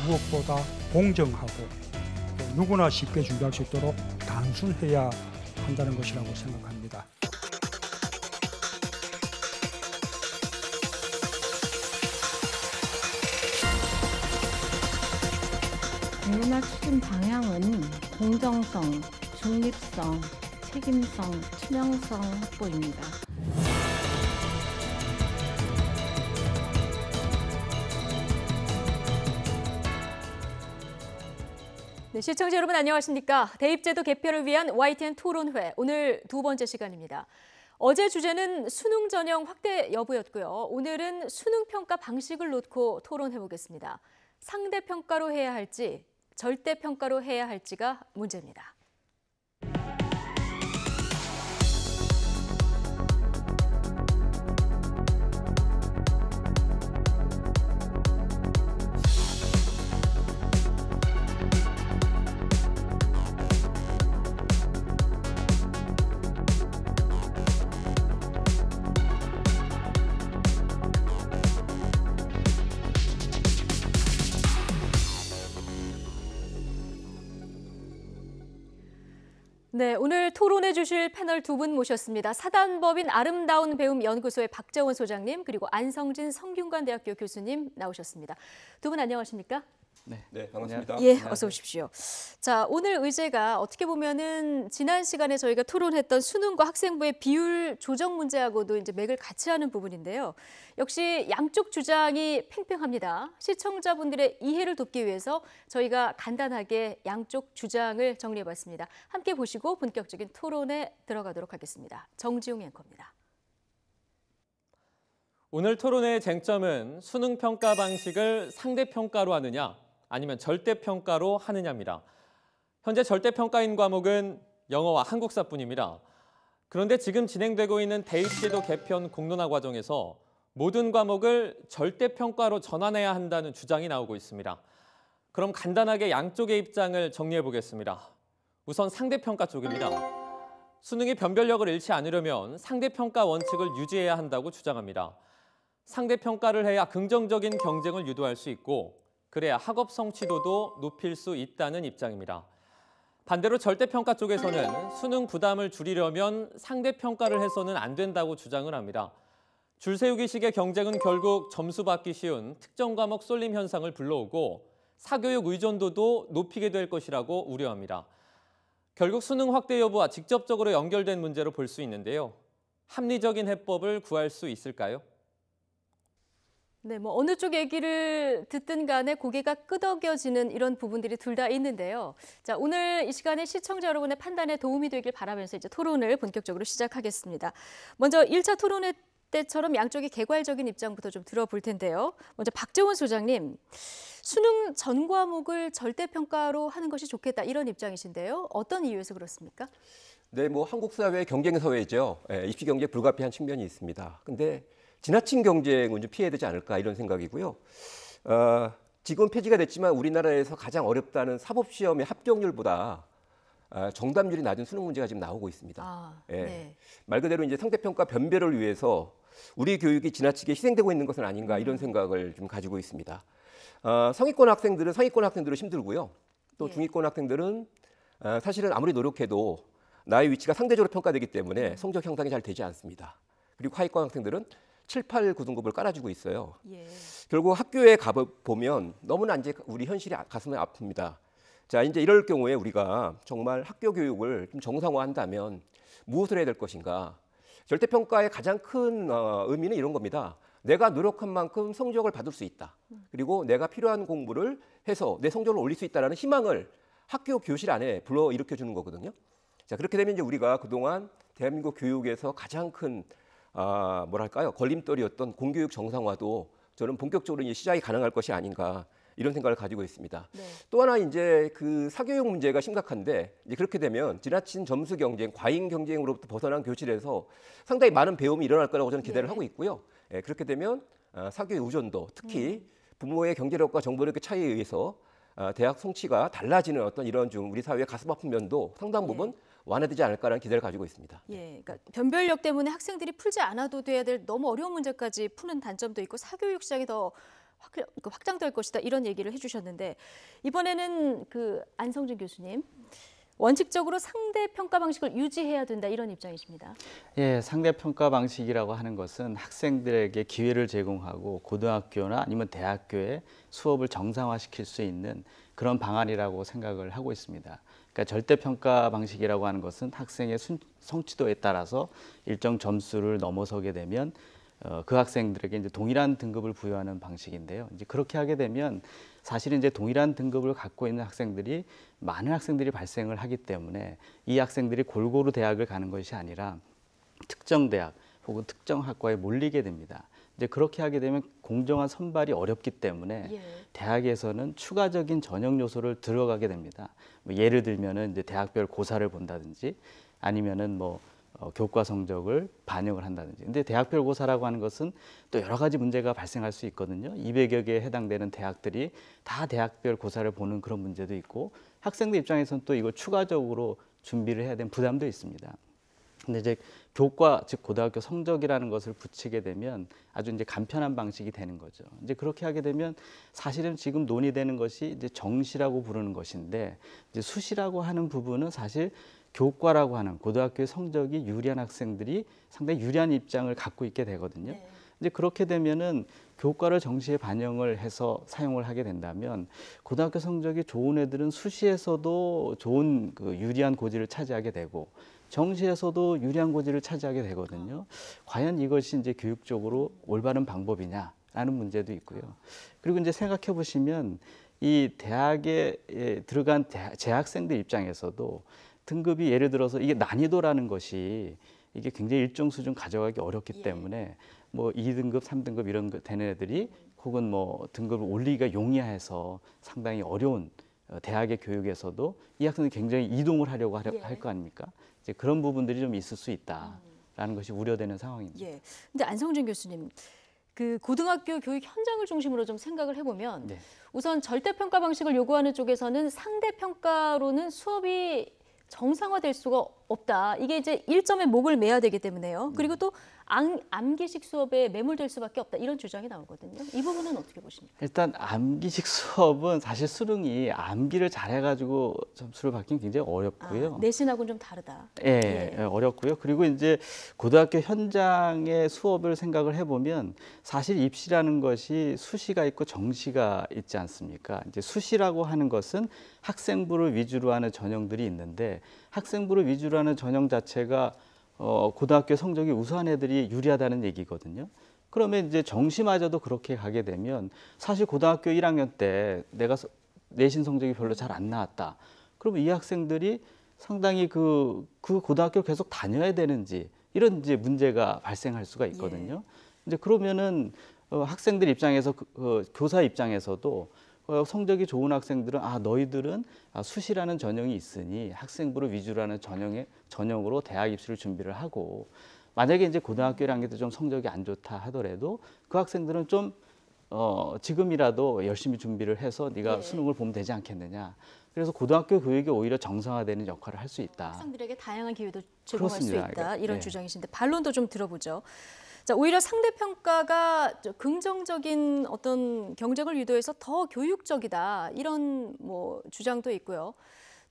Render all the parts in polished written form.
무엇보다 공정하고 누구나 쉽게 준비할 수 있도록 단순해야 한다는 것이라고 생각합니다. 국문학 추진 방향은 공정성, 중립성, 책임성, 투명성 확보입니다. 네, 시청자 여러분 안녕하십니까? 대입제도 개편을 위한 YTN 토론회, 오늘 두 번째 시간입니다. 어제 주제는 수능 전형 확대 여부였고요. 오늘은 수능 평가 방식을 놓고 토론해보겠습니다. 상대평가로 해야 할지, 절대평가로 해야 할지가 문제입니다. 네, 오늘 토론해 주실 패널 두 분 모셨습니다. 사단법인 아름다운 배움 연구소의 박재원 소장님, 그리고 안성진 성균관대학교 교수님 나오셨습니다. 두 분 안녕하십니까? 네, 반갑습니다. 예, 어서 오십시오. 자, 오늘 의제가 어떻게 보면은 지난 시간에 저희가 토론했던 수능과 학생부의 비율 조정 문제하고도 이제 맥을 같이 하는 부분인데요. 역시 양쪽 주장이 팽팽합니다. 시청자분들의 이해를 돕기 위해서 저희가 간단하게 양쪽 주장을 정리해봤습니다. 함께 보시고 본격적인 토론에 들어가도록 하겠습니다. 정지용 앵커입니다. 오늘 토론의 쟁점은 수능 평가 방식을 상대평가로 하느냐, 아니면 절대평가로 하느냐입니다. 현재 절대평가인 과목은 영어와 한국사뿐입니다. 그런데 지금 진행되고 있는 대입제도 개편 공론화 과정에서 모든 과목을 절대평가로 전환해야 한다는 주장이 나오고 있습니다. 그럼 간단하게 양쪽의 입장을 정리해 보겠습니다. 우선 상대평가 쪽입니다. 수능이 변별력을 잃지 않으려면 상대평가 원칙을 유지해야 한다고 주장합니다. 상대평가를 해야 긍정적인 경쟁을 유도할 수 있고, 그래야 학업 성취도도 높일 수 있다는 입장입니다. 반대로 절대평가 쪽에서는 수능 부담을 줄이려면 상대평가를 해서는 안 된다고 주장을 합니다. 줄 세우기식의 경쟁은 결국 점수 받기 쉬운 특정 과목 쏠림 현상을 불러오고 사교육 의존도도 높이게 될 것이라고 우려합니다. 결국 수능 확대 여부와 직접적으로 연결된 문제로 볼 수 있는데요. 합리적인 해법을 구할 수 있을까요? 네, 뭐 어느 쪽 얘기를 듣든 간에 고개가 끄덕여지는 이런 부분들이 둘 다 있는데요. 자, 오늘 이 시간에 시청자 여러분의 판단에 도움이 되길 바라면서 이제 토론을 본격적으로 시작하겠습니다. 먼저 1차 토론회 때처럼 양쪽의 개괄적인 입장부터 좀 들어볼 텐데요. 먼저 박재원 소장님, 수능 전 과목을 절대평가로 하는 것이 좋겠다 이런 입장이신데요. 어떤 이유에서 그렇습니까? 네, 뭐 한국 사회 경쟁 사회죠. 입시 경쟁 불가피한 측면이 있습니다. 근데 지나친 경쟁은 좀 피해야 되지 않을까 이런 생각이고요. 지금 폐지가 됐지만 우리나라에서 가장 어렵다는 사법시험의 합격률보다 정답률이 낮은 수능 문제가 지금 나오고 있습니다. 네. 말 그대로 이제 상대평가 변별을 위해서 우리 교육이 지나치게 희생되고 있는 것은 아닌가 이런 생각을 좀 가지고 있습니다. 상위권 학생들은 힘들고요. 또 중위권 학생들은 사실은 아무리 노력해도 나의 위치가 상대적으로 평가되기 때문에 성적 향상이 잘 되지 않습니다. 그리고 하위권 학생들은 7, 8, 9등급을 깔아주고 있어요. 결국 학교에 가보면 너무나 이제 우리 현실이 가슴에 아픕니다. 자, 이제 이럴 경우에 우리가 정말 학교 교육을 좀 정상화한다면 무엇을 해야 될 것인가? 절대평가의 가장 큰 의미는 이런 겁니다. 내가 노력한 만큼 성적을 받을 수 있다. 그리고 내가 필요한 공부를 해서 내 성적을 올릴 수 있다는 희망을 학교 교실 안에 불러일으켜 주는 거거든요. 자, 그렇게 되면 이제 우리가 그동안 대한민국 교육에서 가장 큰 걸림돌이었던 공교육 정상화도 저는 본격적으로 이제 시작이 가능할 것이 아닌가 이런 생각을 가지고 있습니다. 네. 또 하나 이제 그 사교육 문제가 심각한데 이제 그렇게 되면 지나친 점수 경쟁, 과잉 경쟁으로부터 벗어난 교실에서 상당히 많은 배움이 일어날 거라고 저는 기대를 하고 있고요. 그렇게 되면 사교육 의존도, 특히 부모의 경제력과 정보력의 차이에 의해서 대학 성취가 달라지는 어떤 이런 좀 우리 사회의 가슴 아픈 면도 상당 부분 완화되지 않을까라는 기대를 가지고 있습니다. 예, 그러니까 변별력 때문에 학생들이 풀지 않아도 돼야 될 너무 어려운 문제까지 푸는 단점도 있고 사교육 시장이 더 확장될 것이다 이런 얘기를 해주셨는데 이번에는 그 안성준 교수님 원칙적으로 상대 평가 방식을 유지해야 된다 이런 입장이십니다. 예, 상대 평가 방식이라고 하는 것은 학생들에게 기회를 제공하고 고등학교나 아니면 대학교에 수업을 정상화시킬 수 있는 그런 방안이라고 생각을 하고 있습니다. 그러니까 절대 평가 방식이라고 하는 것은 학생의 성취도에 따라서 일정 점수를 넘어서게 되면 그 학생들에게 이제 동일한 등급을 부여하는 방식인데요. 이제 그렇게 하게 되면 사실은 이제 동일한 등급을 갖고 있는 학생들이 많은 학생들이 발생을 하기 때문에 이 학생들이 골고루 대학을 가는 것이 아니라 특정 대학 혹은 특정 학과에 몰리게 됩니다. 이제 그렇게 하게 되면 공정한 선발이 어렵기 때문에 예. 대학에서는 추가적인 전형 요소를 들어가게 됩니다. 뭐 예를 들면은 이제 대학별 고사를 본다든지 아니면은 뭐 교과 성적을 반영을 한다든지. 근데 대학별 고사라고 하는 것은 또 여러 가지 문제가 발생할 수 있거든요. 200여 개에 해당되는 대학들이 다 대학별 고사를 보는 그런 문제도 있고 학생들 입장에서는 또 이걸 추가적으로 준비를 해야 되는 부담도 있습니다. 근데 이제 교과 즉 고등학교 성적이라는 것을 붙이게 되면 아주 이제 간편한 방식이 되는 거죠. 이제 그렇게 하게 되면 사실은 지금 논의되는 것이 이제 정시라고 부르는 것인데 이제 수시라고 하는 부분은 사실 교과라고 하는 고등학교의 성적이 유리한 학생들이 상당히 유리한 입장을 갖고 있게 되거든요. 네. 이제 그렇게 되면은 교과를 정시에 반영을 해서 사용을 하게 된다면 고등학교 성적이 좋은 애들은 수시에서도 좋은 그 유리한 고지를 차지하게 되고 정시에서도 유리한 고지를 차지하게 되거든요. 과연 이것이 이제 교육적으로 올바른 방법이냐라는 문제도 있고요. 그리고 이제 생각해 보시면 이 대학에 들어간 재학생들 입장에서도 등급이 예를 들어서 이게 난이도라는 것이 이게 굉장히 일정 수준 가져가기 어렵기 때문에 뭐 2등급, 3등급 이런 거 되는 애들이 혹은 뭐 등급을 올리기가 용이해서 상당히 어려운 대학의 교육에서도 이 학생들이 굉장히 이동을 하려고 할 거 아닙니까? 이제 그런 부분들이 좀 있을 수 있다라는 것이 우려되는 상황입니다. 예. 근데 안성준 교수님, 그 고등학교 교육 현장을 중심으로 좀 생각을 해보면 네. 우선 절대 평가 방식을 요구하는 쪽에서는 상대 평가로는 수업이 정상화될 수가 없다. 이게 이제 일점에 목을 매야 되기 때문에요. 그리고 또 암기식 수업에 매몰될 수밖에 없다. 이런 주장이 나오거든요. 이 부분은 어떻게 보십니까? 일단 암기식 수업은 사실 수능이 암기를 잘해가지고 점수를 받기는 굉장히 어렵고요. 내신하고는 좀 다르다. 예, 어렵고요. 그리고 이제 고등학교 현장의 수업을 생각을 해보면 사실 입시라는 것이 수시가 있고 정시가 있지 않습니까? 이제 수시라고 하는 것은 학생부를 위주로 하는 전형들이 있는데 학생부를 위주로 하는 전형 자체가 고등학교 성적이 우수한 애들이 유리하다는 얘기거든요. 그러면 이제 정시마저도 그렇게 가게 되면 사실 고등학교 1학년 때 내가 내신 성적이 별로 잘 안 나왔다. 그러면 이 학생들이 상당히 그 고등학교를 계속 다녀야 되는지 이런 이제 문제가 발생할 수가 있거든요. 이제 그러면은 학생들 입장에서 교사 입장에서도 성적이 좋은 학생들은 너희들은 수시라는 전형이 있으니 학생부를 위주로 하는 전형으로 대학 입시를 준비를 하고 만약에 이제 고등학교 1학년 때 좀 성적이 안 좋다 하더라도 그 학생들은 좀 지금이라도 열심히 준비를 해서 네가 수능을 보면 되지 않겠느냐. 그래서 고등학교 교육이 오히려 정상화되는 역할을 할 수 있다. 학생들에게 다양한 기회도 제공할 그렇습니다. 수 있다. 이런 네. 주장이신데 반론도 좀 들어보죠. 자, 오히려 상대 평가가 긍정적인 어떤 경쟁을 유도해서 더 교육적이다. 이런 뭐 주장도 있고요.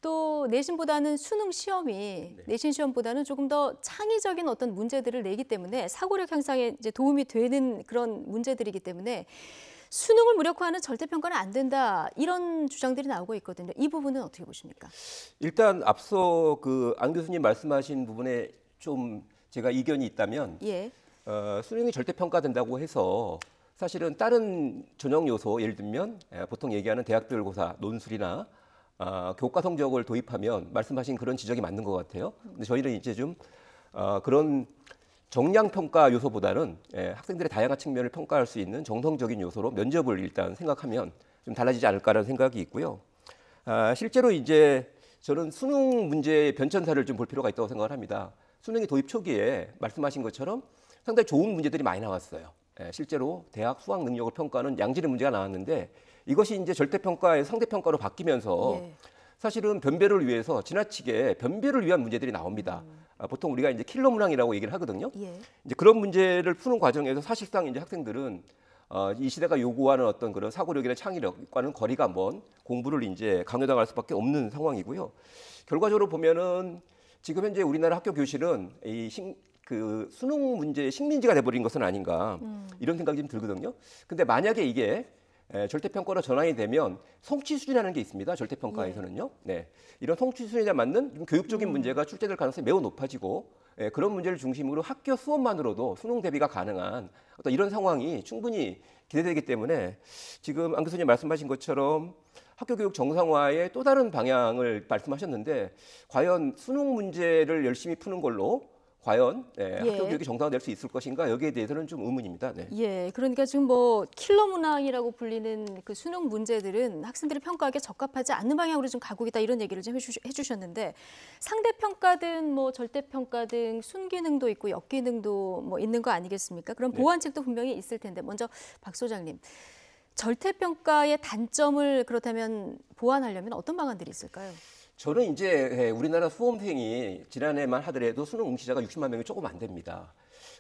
또 내신보다는 수능 시험이 내신 시험보다는 조금 더 창의적인 어떤 문제들을 내기 때문에 사고력 향상에 이제 도움이 되는 그런 문제들이기 때문에 수능을 무력화하는 절대 평가는 안 된다. 이런 주장들이 나오고 있거든요. 이 부분은 어떻게 보십니까? 일단 앞서 그 안 교수님 말씀하신 부분에 좀 제가 이견이 있다면 예. 수능이 절대 평가된다고 해서 사실은 다른 전형 요소 예를 들면 보통 얘기하는 대학별 고사, 논술이나 교과 성적을 도입하면 말씀하신 그런 지적이 맞는 것 같아요. 근데 저희는 이제 좀 그런 정량 평가 요소보다는 학생들의 다양한 측면을 평가할 수 있는 정성적인 요소로 면접을 일단 생각하면 좀 달라지지 않을까라는 생각이 있고요. 실제로 이제 저는 수능 문제의 변천사를 좀 볼 필요가 있다고 생각을 합니다. 수능이 도입 초기에 말씀하신 것처럼 상당히 좋은 문제들이 많이 나왔어요. 실제로 대학 수학 능력을 평가하는 양질의 문제가 나왔는데 이것이 이제 절대평가의 상대평가로 바뀌면서 사실은 변별을 위해서 지나치게 변별을 위한 문제들이 나옵니다. 보통 우리가 이제 킬러 문항이라고 얘기를 하거든요. 이제 그런 문제를 푸는 과정에서 사실상 이제 학생들은 이 시대가 요구하는 어떤 그런 사고력이나 창의력과는 거리가 먼 공부를 이제 강요당할 수밖에 없는 상황이고요. 결과적으로 보면은 지금 현재 우리나라 학교 교실은 그 수능 문제의 식민지가 돼버린 것은 아닌가 이런 생각이 좀 들거든요. 근데 만약에 이게 절대평가로 전환이 되면 성취 수준이라는 게 있습니다. 절대평가에서는요. 네. 이런 성취 수준에 맞는 좀 교육적인 문제가 출제될 가능성이 매우 높아지고 그런 문제를 중심으로 학교 수업만으로도 수능 대비가 가능한 어떤 이런 상황이 충분히 기대되기 때문에 지금 안 교수님 말씀하신 것처럼 학교 교육 정상화의 또 다른 방향을 말씀하셨는데 과연 수능 문제를 열심히 푸는 걸로 과연 학교 교육이 정상화될 수 있을 것인가 여기에 대해서는 좀 의문입니다. 네. 예, 그러니까 지금 뭐 킬러 문항이라고 불리는 그 수능 문제들은 학생들이 평가하기에 적합하지 않는 방향으로 좀 가고 있다 이런 얘기를 좀 해주셨는데 상대 평가든 뭐 절대 평가든 순기능도 있고 역기능도 뭐 있는 거 아니겠습니까? 그럼 보완책도 분명히 있을 텐데 먼저 박 소장님. 절대평가의 단점을 그렇다면 보완하려면 어떤 방안들이 있을까요? 저는 이제 우리나라 수험생이 지난해만 하더라도 수능 응시자가 60만 명이 조금 안 됩니다.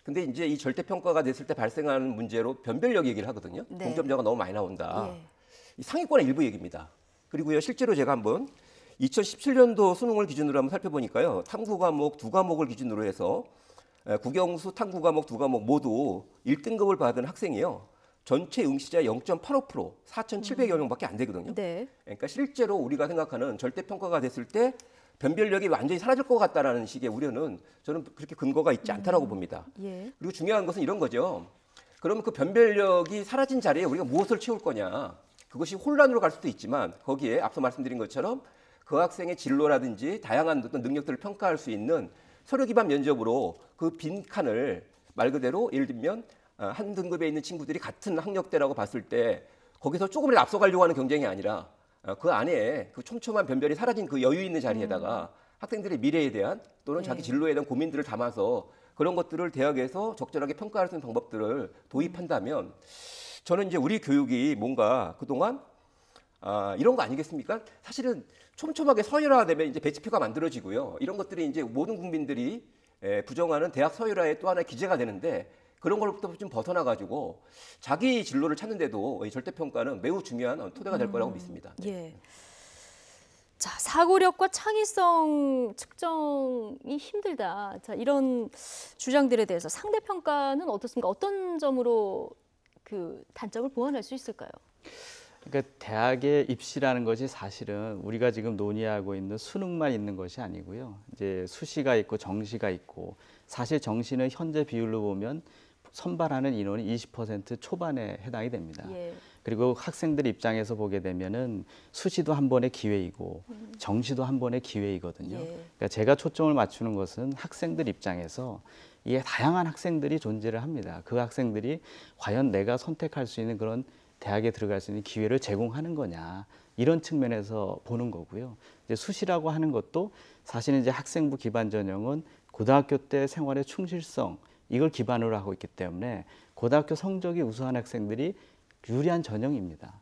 근데 이제 이 절대평가가 됐을 때 발생하는 문제로 변별력 얘기를 하거든요. 네. 동점자가 너무 많이 나온다. 예. 이 상위권의 일부 얘기입니다. 그리고요, 실제로 제가 한번 2017년도 수능을 기준으로 한번 살펴보니까요. 탐구 과목 2과목을 기준으로 해서 국영수 탐구 과목 2과목 모두 1등급을 받은 학생이요. 전체 응시자 0.85%, 4,700여 명밖에 안 되거든요. 네. 그러니까 실제로 우리가 생각하는 절대평가가 됐을 때 변별력이 완전히 사라질 것 같다라는 식의 우려는 저는 그렇게 근거가 있지 않다라고 봅니다. 예. 그리고 중요한 것은 이런 거죠. 그러면 그 변별력이 사라진 자리에 우리가 무엇을 채울 거냐. 그것이 혼란으로 갈 수도 있지만 거기에 앞서 말씀드린 것처럼 그 학생의 진로라든지 다양한 어떤 능력들을 평가할 수 있는 서류 기반 면접으로 그 빈 칸을 말 그대로 예를 들면 한 등급에 있는 친구들이 같은 학력대라고 봤을 때 거기서 조금이라도 앞서가려고 하는 경쟁이 아니라 그 안에 그 촘촘한 변별이 사라진 그 여유 있는 자리에다가 학생들의 미래에 대한 또는 자기 진로에 대한 고민들을 담아서 그런 것들을 대학에서 적절하게 평가할 수 있는 방법들을 도입한다면 저는 이제 우리 교육이 뭔가 그동안 이런 거 아니겠습니까? 사실은 촘촘하게 서열화되면 이제 배치표가 만들어지고요. 이런 것들이 이제 모든 국민들이 부정하는 대학 서열화의 또 하나의 기제가 되는데 그런 걸로부터 좀 벗어나가지고 자기 진로를 찾는데도 이 절대평가는 매우 중요한 토대가 될 거라고 믿습니다. 예. 자, 사고력과 창의성 측정이 힘들다. 자, 이런 주장들에 대해서 상대 평가는 어떻습니까? 어떤 점으로 그 단점을 보완할 수 있을까요? 그러니까 대학의 입시라는 것이 사실은 우리가 지금 논의하고 있는 수능만 있는 것이 아니고요. 이제 수시가 있고 정시가 있고 사실 정시는 현재 비율로 보면 선발하는 인원이 20% 초반에 해당이 됩니다. 예. 그리고 학생들 입장에서 보게 되면은 수시도 한 번의 기회이고 정시도 한 번의 기회이거든요. 예. 그러니까 제가 초점을 맞추는 것은 학생들 입장에서 이게 다양한 학생들이 존재를 합니다. 그 학생들이 과연 내가 선택할 수 있는 그런 대학에 들어갈 수 있는 기회를 제공하는 거냐 이런 측면에서 보는 거고요. 이제 수시라고 하는 것도 사실은 이제 학생부 기반 전형은 고등학교 때 생활의 충실성 이걸 기반으로 하고 있기 때문에 고등학교 성적이 우수한 학생들이 유리한 전형입니다.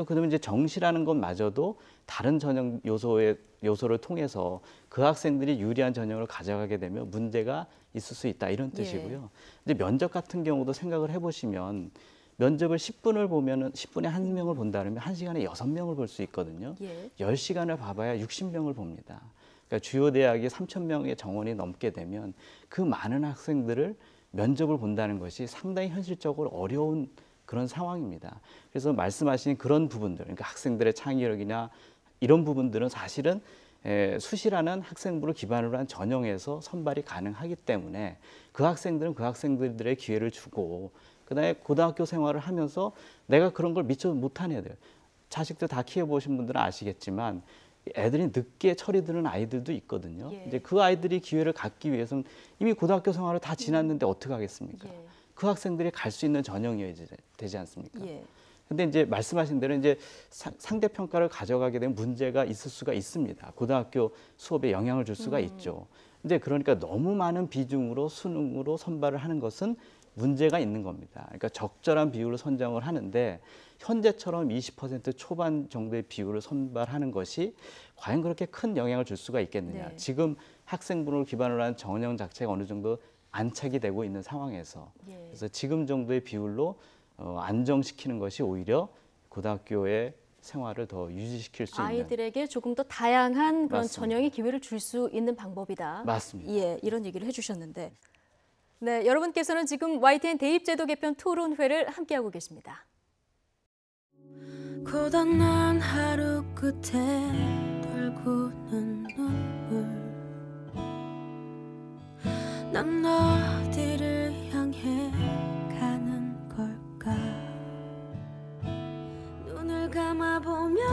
그러면 이제 정시라는 것마저도 다른 전형 요소를 통해서 그 학생들이 유리한 전형을 가져가게 되면 문제가 있을 수 있다 이런 뜻이고요. 이제 면접 같은 경우도 생각을 해보시면 면접을 10분을 보면은 10분에 한 명을 본다면 1시간에 6명을 볼 수 있거든요. 예. 10시간을 봐봐야 60명을 봅니다. 그러니까 주요 대학이 3,000명의 정원이 넘게 되면 그 많은 학생들을 면접을 본다는 것이 상당히 현실적으로 어려운 그런 상황입니다. 그래서 말씀하신 그런 부분들, 그러니까 학생들의 창의력이나 이런 부분들은 사실은 수시라는 학생부를 기반으로 한 전형에서 선발이 가능하기 때문에 그 학생들은 그 학생들의 기회를 주고 그다음에 고등학교 생활을 하면서 내가 그런 걸 미처 못한 애들, 자식들 다 키워보신 분들은 아시겠지만 애들이 늦게 처리드는 아이들도 있거든요. 예. 이제 그 아이들이 기회를 갖기 위해서는 이미 고등학교 생활을 다 지났는데 어떻게 하겠습니까? 예. 그 학생들이 갈 수 있는 전형이어야 되지 않습니까? 예. 근데 이제 말씀하신 대로 이제 상대 평가를 가져가게 되면 문제가 있을 수가 있습니다. 고등학교 수업에 영향을 줄 수가 있죠. 이제 그러니까 너무 많은 비중으로 수능으로 선발을 하는 것은 문제가 있는 겁니다. 그러니까 적절한 비율을 선정을 하는데 현재처럼 20% 초반 정도의 비율을 선발하는 것이 과연 그렇게 큰 영향을 줄 수가 있겠느냐. 네. 지금 학생분을 기반으로 한 전형 자체가 어느 정도 안착이 되고 있는 상황에서 예. 그래서 지금 정도의 비율로 안정시키는 것이 오히려 고등학교의 생활을 더 유지시킬 수 있는 아이들에게 조금 더 다양한 그런 맞습니다. 전형의 기회를 줄 수 있는 방법이다. 맞습니다. 예, 이런 얘기를 해주셨는데, 네, 여러분께서는 지금 YTN 대입제도 개편 토론회를 함께하고 계십니다. 고단한 하루 끝에 떨구는 눈물 난 어디를 향해 가는 걸까 눈을 감아보면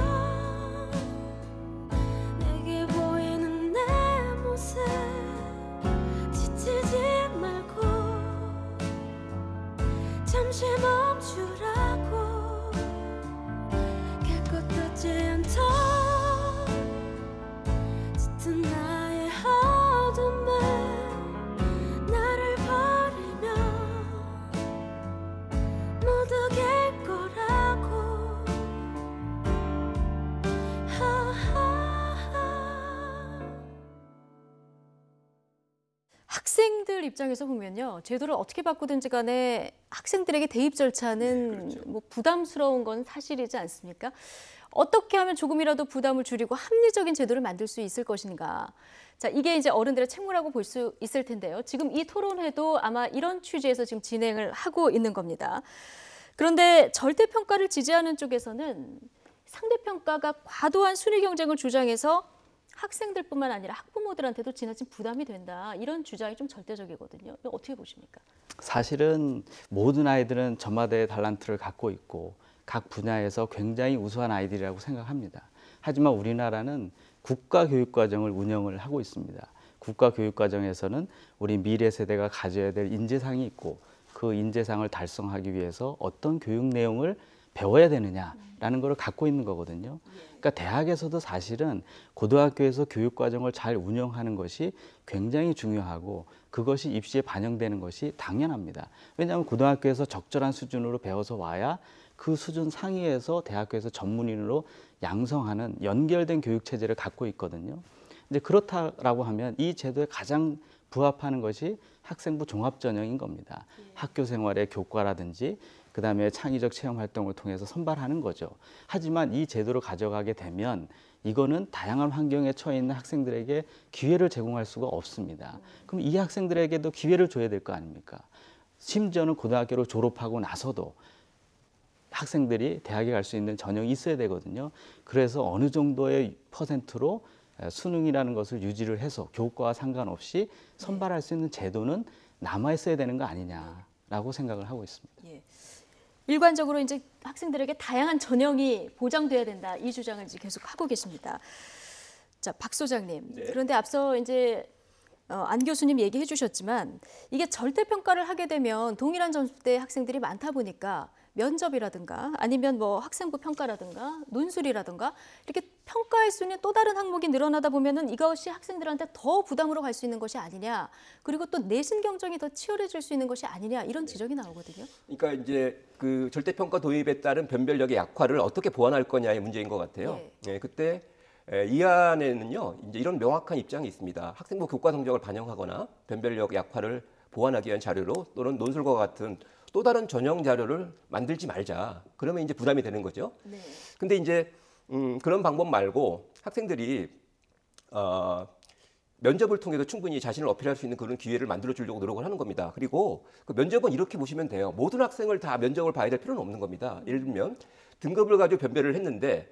내게 보이는 내 모습 지치지 말고 잠시 멈추라고 깨끗하지 않던 짙은 나의 어둠을 나를 버리면 모두 갤 거라고 학생들 입장에서 보면요, 제도를 어떻게 바꾸든지 간에 학생들에게 대입 절차는 뭐 부담스러운 건 사실이지 않습니까? 어떻게 하면 조금이라도 부담을 줄이고 합리적인 제도를 만들 수 있을 것인가? 자, 이게 이제 어른들의 책무라고 볼 수 있을 텐데요. 지금 이 토론회도 아마 이런 취지에서 지금 진행을 하고 있는 겁니다. 그런데 절대평가를 지지하는 쪽에서는 상대평가가 과도한 순위 경쟁을 주장해서 학생들뿐만 아니라 학부모들한테도 지나친 부담이 된다. 이런 주장이 좀 절대적이거든요. 이거 어떻게 보십니까? 사실은 모든 아이들은 저마다의 달란트를 갖고 있고 각 분야에서 굉장히 우수한 아이들이라고 생각합니다. 하지만 우리나라는 국가교육과정을 운영을 하고 있습니다. 국가교육과정에서는 우리 미래 세대가 가져야 될 인재상이 있고 그 인재상을 달성하기 위해서 어떤 교육 내용을 배워야 되느냐라는 걸 갖고 있는 거거든요. 그러니까 대학에서도 사실은 고등학교에서 교육과정을 잘 운영하는 것이 굉장히 중요하고 그것이 입시에 반영되는 것이 당연합니다. 왜냐하면 고등학교에서 적절한 수준으로 배워서 와야 그 수준 상위에서 대학교에서 전문인으로 양성하는 연결된 교육체제를 갖고 있거든요. 근데 그렇다라고 하면 이 제도에 가장 부합하는 것이 학생부 종합전형인 겁니다. 학교 생활의 교과라든지 그다음에 창의적 체험 활동을 통해서 선발하는 거죠. 하지만 이 제도를 가져가게 되면 이거는 다양한 환경에 처해 있는 학생들에게 기회를 제공할 수가 없습니다. 그럼 이 학생들에게도 기회를 줘야 될 거 아닙니까? 심지어는 고등학교를 졸업하고 나서도 학생들이 대학에 갈 수 있는 전형이 있어야 되거든요. 그래서 어느 정도의 퍼센트로 수능이라는 것을 유지를 해서 교과와 상관없이 선발할 수 있는 제도는 남아 있어야 되는 거 아니냐라고 생각을 하고 있습니다. 예. 일관적으로 이제 학생들에게 다양한 전형이 보장돼야 된다. 이 주장을 이제 계속 하고 계십니다. 자, 박 소장님. 네. 그런데 앞서 이제 안 교수님 얘기해 주셨지만 이게 절대평가를 하게 되면 동일한 점수대 학생들이 많다 보니까 면접이라든가 아니면 뭐 학생부 평가라든가 논술이라든가 이렇게 평가할 수 있는 또 다른 항목이 늘어나다 보면은 이것이 학생들한테 더 부담으로 갈 수 있는 것이 아니냐. 그리고 또 내신 경쟁이 더 치열해질 수 있는 것이 아니냐. 이런 지적이 나오거든요. 그러니까 이제 그 절대평가 도입에 따른 변별력의 약화를 어떻게 보완할 거냐의 문제인 것 같아요. 예. 예, 그때 이 안에는요, 이제 이런 명확한 입장이 있습니다. 학생부 교과 성적을 반영하거나 변별력 약화를 보완하기 위한 자료로 또는 논술과 같은 또 다른 전형 자료를 만들지 말자. 그러면 이제 부담이 되는 거죠. 네. 근데 이제 그런 방법 말고 학생들이 면접을 통해서 충분히 자신을 어필할 수 있는 그런 기회를 만들어 주려고 노력을 하는 겁니다. 그리고 그 면접은 이렇게 보시면 돼요. 모든 학생을 다 면접을 봐야 될 필요는 없는 겁니다. 예를 들면 등급을 가지고 변별을 했는데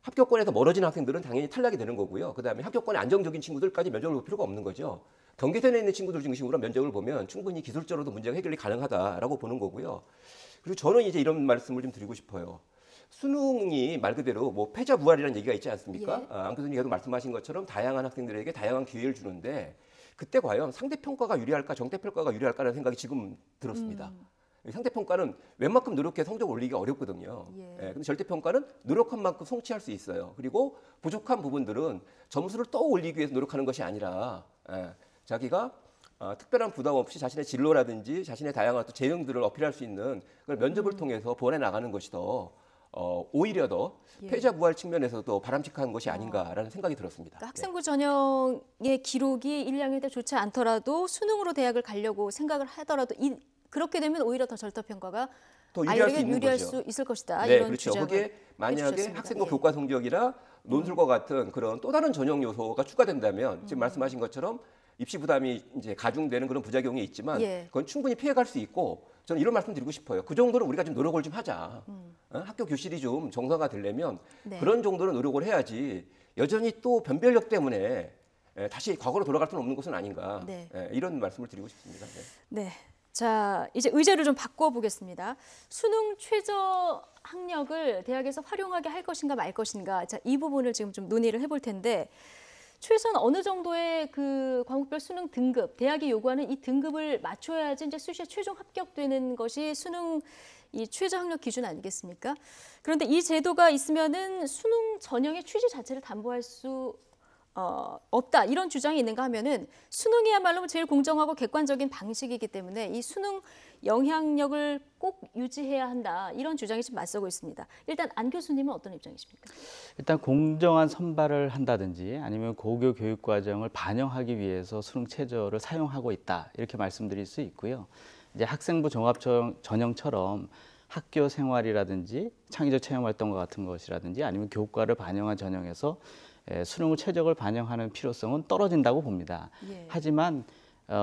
합격권에서 멀어진 학생들은 당연히 탈락이 되는 거고요. 그다음에 합격권이 안정적인 친구들까지 면접을 볼 필요가 없는 거죠. 경계선에 있는 친구들 중심으로 면접을 보면 충분히 기술적으로도 문제가 해결이 가능하다라고 보는 거고요. 그리고 저는 이제 이런 말씀을 좀 드리고 싶어요. 수능이 말 그대로 뭐 패자부활이라는 얘기가 있지 않습니까? 예. 안 교수님께서 말씀하신 것처럼 다양한 학생들에게 다양한 기회를 주는데 그때 과연 상대평가가 유리할까 정대평가가 유리할까라는 생각이 지금 들었습니다. 상대평가는 웬만큼 노력해 성적 올리기가 어렵거든요. 예. 근데 절대평가는 노력한 만큼 성취할 수 있어요. 그리고 부족한 부분들은 점수를 또 올리기 위해서 노력하는 것이 아니라 자기가 특별한 부담 없이 자신의 진로라든지 자신의 다양한 또 재능들을 어필할 수 있는 그걸 면접을 통해서 보완해 나가는 것이 더 오히려 더 예. 패자부활 측면에서도 바람직한 것이 아닌가라는 생각이 들었습니다. 그러니까 학생부 전형의 기록이 1, 2학년 때 좋지 않더라도 수능으로 대학을 가려고 생각을 하더라도 그렇게 되면 오히려 더 절대평가가 더 유리할 수 아이들에게 있는 유리할 거죠. 수 있을 것이다. 네, 이런 그렇죠. 주장을 그게 만약에 해주셨습니다. 학생부 예. 교과 성적이나 논술과 같은 그런 또 다른 전형 요소가 추가된다면 지금 말씀하신 것처럼 입시 부담이 이제 가중되는 그런 부작용이 있지만 예. 그건 충분히 피해갈 수 있고 저는 이런 말씀 드리고 싶어요. 그 정도는 우리가 좀 노력을 좀 하자. 학교 교실이 좀 정상화 되려면 네. 그런 정도는 노력을 해야지 여전히 또 변별력 때문에 다시 과거로 돌아갈 수는 없는 것은 아닌가. 네. 이런 말씀을 드리고 싶습니다. 네. 네. 자, 이제 의제를 좀 바꿔보겠습니다. 수능 최저 학력을 대학에서 활용하게 할 것인가 말 것인가. 자, 이 부분을 지금 좀 논의를 해볼 텐데 최소한 어느 정도의 그 과목별 수능 등급, 대학이 요구하는 이 등급을 맞춰야지 이제 수시에 최종 합격되는 것이 수능 이 최저 학력 기준 아니겠습니까? 그런데 이 제도가 있으면은 수능 전형의 취지 자체를 담보할 수 없다 이런 주장이 있는가 하면은 수능이야말로 제일 공정하고 객관적인 방식이기 때문에 이 수능 영향력을 꼭 유지해야 한다 이런 주장이 지금 맞서고 있습니다. 일단 안 교수님은 어떤 입장이십니까? 일단 공정한 선발을 한다든지 아니면 고교 교육 과정을 반영하기 위해서 수능 최저를 사용하고 있다 이렇게 말씀드릴 수 있고요. 이제 학생부 종합 전형처럼 학교 생활이라든지 창의적 체험 활동과 같은 것이라든지 아니면 교과를 반영한 전형에서 수능을 최적을 반영하는 필요성은 떨어진다고 봅니다. 예. 하지만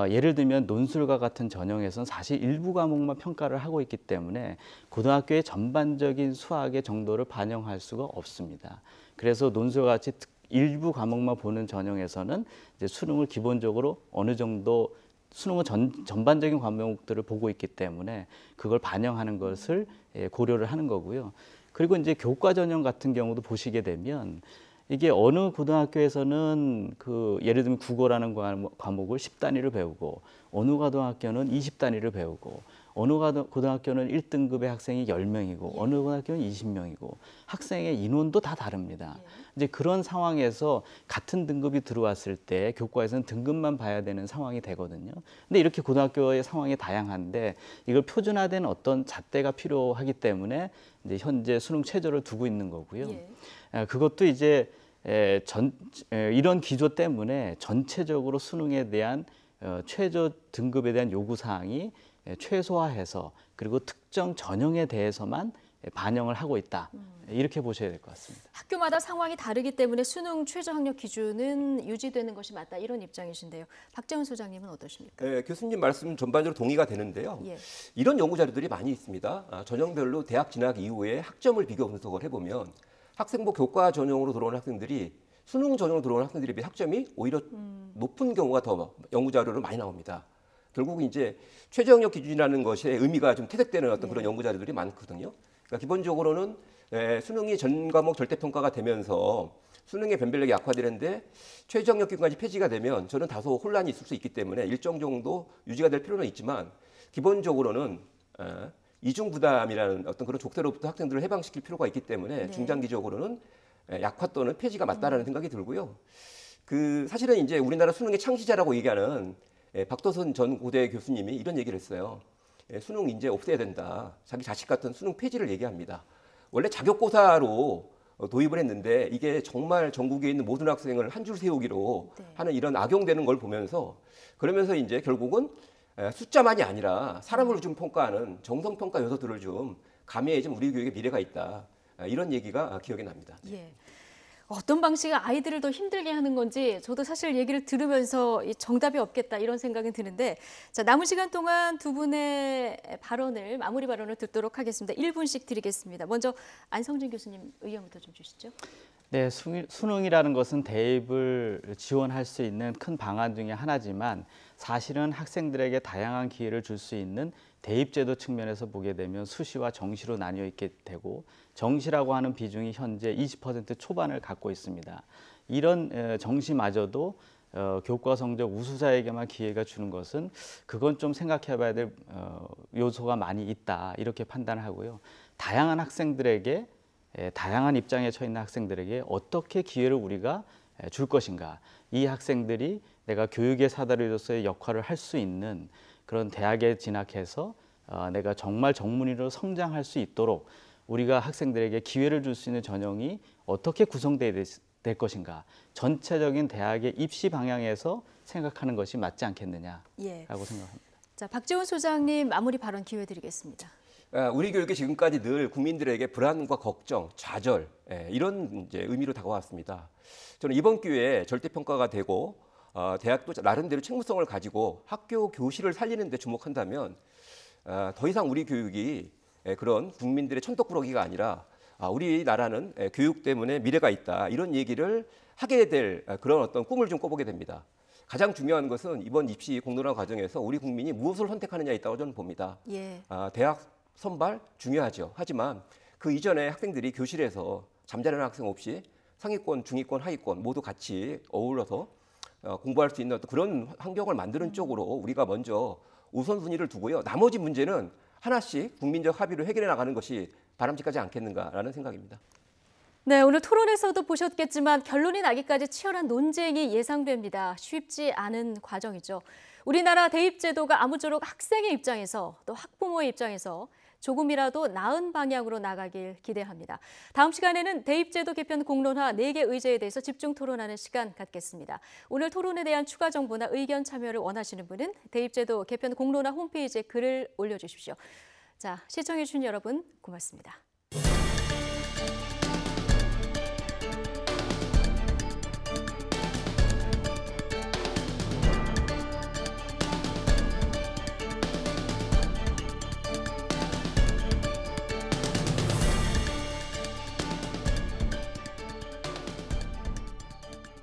예를 들면 논술과 같은 전형에서는 사실 일부 과목만 평가를 하고 있기 때문에 고등학교의 전반적인 수학의 정도를 반영할 수가 없습니다. 그래서 논술과 같이 일부 과목만 보는 전형에서는 이제 수능을 기본적으로 어느 정도 수능은 전반적인 과목들을 보고 있기 때문에 그걸 반영하는 것을 고려를 하는 거고요. 그리고 이제 교과 전형 같은 경우도 보시게 되면 이게 어느 고등학교에서는 그 예를 들면 국어라는 과목을 10단위를 배우고 어느 고등학교는 20단위를 배우고 어느 고등학교는 1등급의 학생이 10명이고 어느 고등학교는 20명이고 학생의 인원도 다 다릅니다. 이제 그런 상황에서 같은 등급이 들어왔을 때 교과에서는 등급만 봐야 되는 상황이 되거든요. 근데 이렇게 고등학교의 상황이 다양한데 이걸 표준화된 어떤 잣대가 필요하기 때문에 이제 현재 수능 최저를 두고 있는 거고요. 그것도 이제 이런 기조 때문에 전체적으로 수능에 대한 최저 등급에 대한 요구 사항이 최소화해서 그리고 특정 전형에 대해서만 반영을 하고 있다. 이렇게 보셔야 될 것 같습니다. 학교마다 상황이 다르기 때문에 수능 최저 학력 기준은 유지되는 것이 맞다 이런 입장이신데요. 박재훈 소장님은 어떠십니까? 네, 교수님 말씀 전반적으로 동의가 되는데요. 예. 이런 연구 자료들이 많이 있습니다. 전형별로 대학 진학 이후에 학점을 비교 분석을 해보면 학생부 교과 전형으로 들어오는 학생들이 수능 전형으로 들어오는 학생들에 비해 학점이 오히려 높은 경우가 더 연구 자료로 많이 나옵니다. 결국 이제 최저 학력 기준이라는 것의 의미가 좀 퇴색되는 어떤 그런 연구 자료들이 많거든요. 그러니까 기본적으로는 수능이 전 과목 절대평가가 되면서 수능의 변별력이 약화되는데 최저 학력 기준까지 폐지가 되면 저는 다소 혼란이 있을 수 있기 때문에 일정 정도 유지가 될 필요는 있지만 기본적으로는 이중 부담이라는 어떤 그런 족쇄로부터 학생들을 해방시킬 필요가 있기 때문에 중장기적으로는 약화 또는 폐지가 맞다라는 생각이 들고요. 그 사실은 이제 우리나라 수능의 창시자라고 얘기하는 박도선 전 고대 교수님이 이런 얘기를 했어요. 수능 이제 없애야 된다. 자기 자식 같은 수능 폐지를 얘기합니다. 원래 자격고사로 도입을 했는데 이게 정말 전국에 있는 모든 학생을 한 줄 세우기로 하는 이런 악용되는 걸 보면서 그러면서 이제 결국은 숫자만이 아니라 사람을 좀 평가하는 정성평가 요소들을 좀 가미해야지만 우리 교육의 미래가 있다. 이런 얘기가 기억이 납니다. 예. 어떤 방식이 아이들을 더 힘들게 하는 건지 저도 사실 얘기를 들으면서 정답이 없겠다 이런 생각이 드는데 자, 남은 시간 동안 두 분의 발언을 마무리 발언을 듣도록 하겠습니다. 1분씩 드리겠습니다. 먼저 안성진 교수님 의견부터 좀 주시죠. 네, 수능이라는 것은 대입을 지원할 수 있는 큰 방안 중에 하나지만 사실은 학생들에게 다양한 기회를 줄 수 있는 대입제도 측면에서 보게 되면 수시와 정시로 나뉘어 있게 되고 정시라고 하는 비중이 현재 20% 초반을 갖고 있습니다. 이런 정시마저도 교과 성적 우수자에게만 기회가 주는 것은 그건 좀 생각해 봐야 될 요소가 많이 있다 이렇게 판단을 하고요. 다양한 학생들에게 다양한 입장에 처해 있는 학생들에게 어떻게 기회를 우리가 줄 것인가. 이 학생들이 내가 교육의 사다리로서의 역할을 할 수 있는 그런 대학에 진학해서 내가 정말 전문의로 성장할 수 있도록 우리가 학생들에게 기회를 줄 수 있는 전형이 어떻게 구성돼야 될 것인가. 전체적인 대학의 입시 방향에서 생각하는 것이 맞지 않겠느냐라고 생각합니다. 자, 박지원 소장님 마무리 발언 기회 드리겠습니다. 우리 교육이 지금까지 늘 국민들에게 불안과 걱정, 좌절 이런 이제 의미로 다가왔습니다. 저는 이번 기회에 절대평가가 되고 대학도 나름대로 책무성을 가지고 학교 교실을 살리는 데 주목한다면 더 이상 우리 교육이 그런 국민들의 천덕꾸러기가 아니라 우리나라는 교육 때문에 미래가 있다 이런 얘기를 하게 될 그런 어떤 꿈을 좀 꿔보게 됩니다. 가장 중요한 것은 이번 입시 공론화 과정에서 우리 국민이 무엇을 선택하느냐에 있다고 저는 봅니다. 예. 대학 선발 중요하죠. 하지만 그 이전에 학생들이 교실에서 잠자는 학생 없이 상위권, 중위권, 하위권 모두 같이 어울러서 공부할 수 있는 어떤 그런 환경을 만드는 쪽으로 우리가 먼저 우선순위를 두고요. 나머지 문제는 하나씩 국민적 합의로 해결해 나가는 것이 바람직하지 않겠는가라는 생각입니다. 네, 오늘 토론에서도 보셨겠지만 결론이 나기까지 치열한 논쟁이 예상됩니다. 쉽지 않은 과정이죠. 우리나라 대입제도가 아무쪼록 학생의 입장에서 또 학부모의 입장에서 조금이라도 나은 방향으로 나가길 기대합니다. 다음 시간에는 대입제도 개편 공론화 4개 의제에 대해서 집중 토론하는 시간 갖겠습니다. 오늘 토론에 대한 추가 정보나 의견 참여를 원하시는 분은 대입제도 개편 공론화 홈페이지에 글을 올려주십시오. 자, 시청해주신 여러분 고맙습니다.